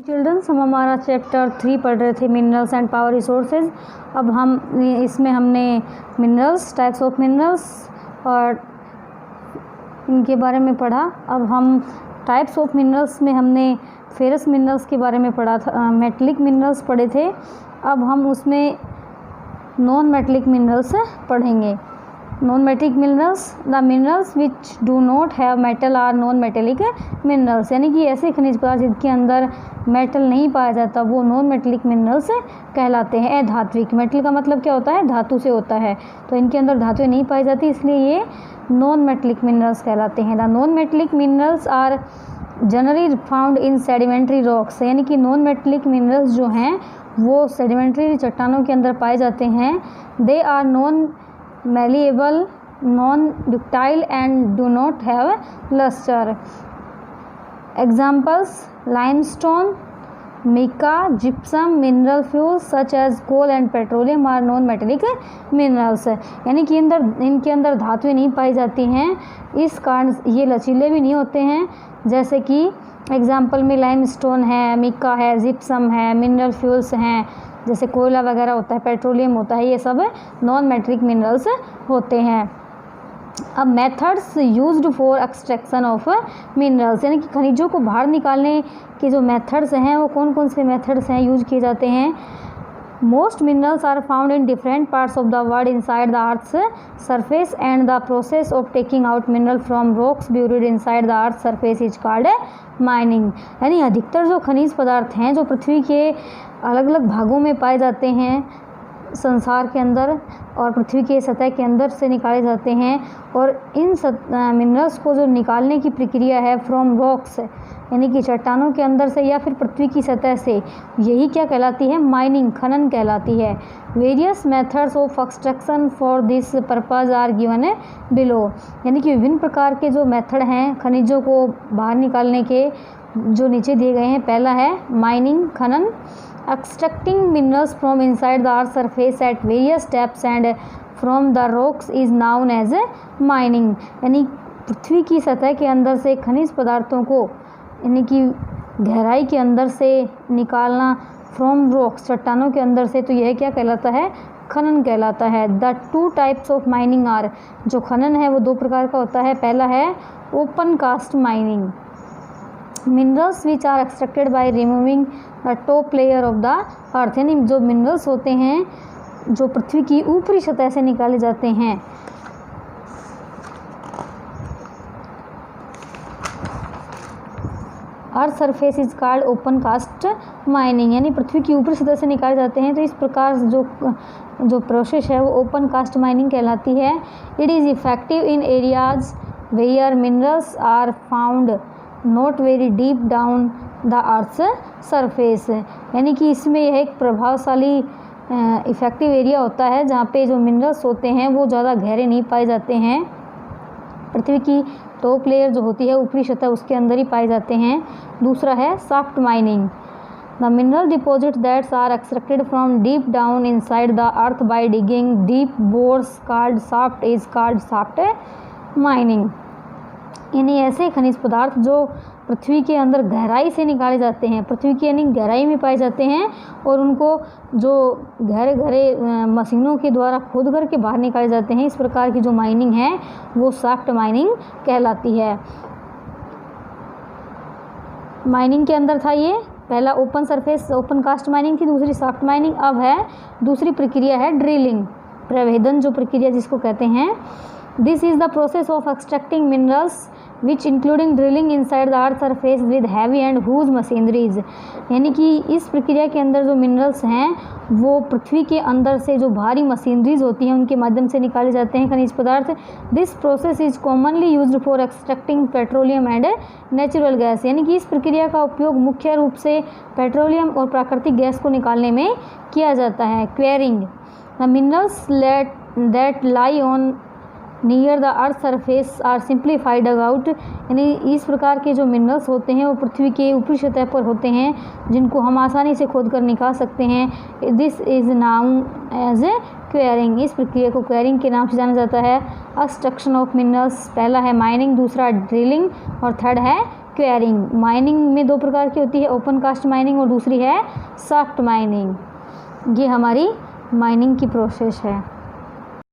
Children's, हम हमारा chapter 3 पढ़ रहे थे, मिनरल्स एंड पावर रिसोर्सेज। अब इसमें हमने मिनरल्स, टाइप्स ऑफ मिनरल्स और इनके बारे में पढ़ा। अब हम टाइप्स ऑफ मिनरल्स में हमने फेरस मिनरल्स के बारे में पढ़ा था, मेटलिक मिनरल्स पढ़े थे। अब हम उसमें नॉन मेटलिक मिनरल्स पढ़ेंगे। Non metallic minerals, the minerals which do not have metal are non metallic minerals, यानी कि ऐसे खनिज पदार्थ जिनके अंदर मेटल नहीं पाया जाता वो नॉन मेटेलिक मिनरल्स कहलाते हैं। अधात्विक, मेटल का मतलब क्या होता है, धातु से होता है, तो इनके अंदर धातुएं नहीं पाई जाती, इसलिए ये नॉन मेटेलिक मिनरल्स कहलाते हैं। The non metallic minerals are generally found in sedimentary rocks, यानी कि नॉन मेटेलिक मिनरल्स जो हैं वो सेडिमेंट्री चट्टानों के अंदर पाए जाते हैं। They are non malleable, non-ductile and do not have luster. Examples: limestone, mica, gypsum. Mineral fuels such as coal and petroleum are non-metallic minerals. यानी कि इनके अंदर धातुएं नहीं पाई जाती हैं, इस कारण ये लचीले भी नहीं होते हैं। जैसे कि एग्जाम्पल में लाइमस्टोन है, मिका है, जिप्सम है, मिनरल फ्यूल्स हैं, जैसे कोयला वगैरह होता है, पेट्रोलियम होता है, ये सब नॉन मेट्रिक मिनरल्स होते हैं। अब methods used for extraction of minerals, यानी कि खनिजों को बाहर निकालने के जो मेथड्स हैं वो कौन कौन से मेथड्स हैं यूज किए जाते हैं। Most minerals are found in different parts of the world inside the Earth's surface, and the process of taking out mineral from rocks buried inside the Earth's surface is called mining. यानी अधिकतर जो खनिज पदार्थ हैं जो पृथ्वी के अलग अलग भागों में पाए जाते हैं संसार के अंदर और पृथ्वी के सतह के अंदर से निकाले जाते हैं, और इन मिनरल्स को जो निकालने की प्रक्रिया है फ्रॉम रॉक्स, यानी कि चट्टानों के अंदर से या फिर पृथ्वी की सतह से, यही क्या कहलाती है, माइनिंग, खनन कहलाती है। Various methods of extraction for this purpose are given below, यानी कि विभिन्न प्रकार के जो मेथड हैं खनिजों को बाहर निकालने के जो नीचे दिए गए हैं। पहला है माइनिंग, खनन। Extracting minerals from inside the earth surface at various steps and from the rocks is known as mining, यानी पृथ्वी की सतह के अंदर से खनिज पदार्थों को, यानी कि गहराई के अंदर से निकालना फ्रॉम रॉक्स, चट्टानों के अंदर से, तो यह क्या कहलाता है, खनन कहलाता है। The two types of mining are, जो खनन है वो दो प्रकार का होता है। पहला है open cast mining, minerals which are extracted by removing the top layer of the earth, यानी जो मिनरल्स होते हैं जो पृथ्वी की ऊपरी सतह से निकाले जाते हैं। Earth surface is called open cast mining, यानी पृथ्वी की ऊपरी सतह से निकाले जाते हैं, तो इस प्रकार जो प्रोसेस है वो ओपन कास्ट माइनिंग कहलाती है। It is effective in areas where minerals are found not very deep down the earth surface, यानी कि इसमें यह एक प्रभावशाली इफेक्टिव एरिया होता है जहाँ पे जो मिनरल्स होते हैं वो ज़्यादा गहरे नहीं पाए जाते हैं, पृथ्वी की टॉप लेयर जो होती है ऊपरी सतह उसके अंदर ही पाए जाते हैं। दूसरा है shaft mining, the mineral deposit that's are extracted from deep down inside the earth by digging deep bores called shaft is called shaft mining, यानी ऐसे खनिज पदार्थ जो पृथ्वी के अंदर गहराई से निकाले जाते हैं, पृथ्वी की यानी गहराई में पाए जाते हैं, और उनको जो गहरे मशीनों के द्वारा खोद करके बाहर निकाले जाते हैं, इस प्रकार की जो माइनिंग है वो सॉफ्ट माइनिंग कहलाती है। माइनिंग के अंदर था ये पहला open surface open cast mining थी, दूसरी सॉफ्ट माइनिंग। अब है दूसरी प्रक्रिया है ड्रिलिंग, प्रवेदन जो प्रक्रिया जिसको कहते हैं। This is the process of extracting minerals which including drilling inside the earth surface with heavy and huge machineries, यानी कि इस प्रक्रिया के अंदर जो मिनरल्स हैं वो पृथ्वी के अंदर से जो भारी मशीनरीज होती हैं उनके माध्यम से निकाले जाते हैं खनिज पदार्थ। This process is commonly used for extracting petroleum and natural gas, यानी कि इस प्रक्रिया का उपयोग मुख्य रूप से पेट्रोलियम और प्राकृतिक गैस को निकालने में किया जाता है। Quarrying, the minerals that lie on near the earth surface are simplified dug out, यानी इस प्रकार के जो मिनरल्स होते हैं वो पृथ्वी के ऊपरी सतह पर होते हैं जिनको हम आसानी से खोद कर निकाल सकते हैं। This is known as a quarrying, इस प्रक्रिया को क्वेरिंग के नाम से जाना जाता है। एक्सट्रैक्शन ऑफ मिनरल्स, पहला है माइनिंग, दूसरा ड्रिलिंग और थर्ड है क्वेरिंग। माइनिंग में दो प्रकार की होती है, ओपन कास्ट माइनिंग और दूसरी है सॉफ्ट माइनिंग। ये हमारी माइनिंग की प्रोसेस है।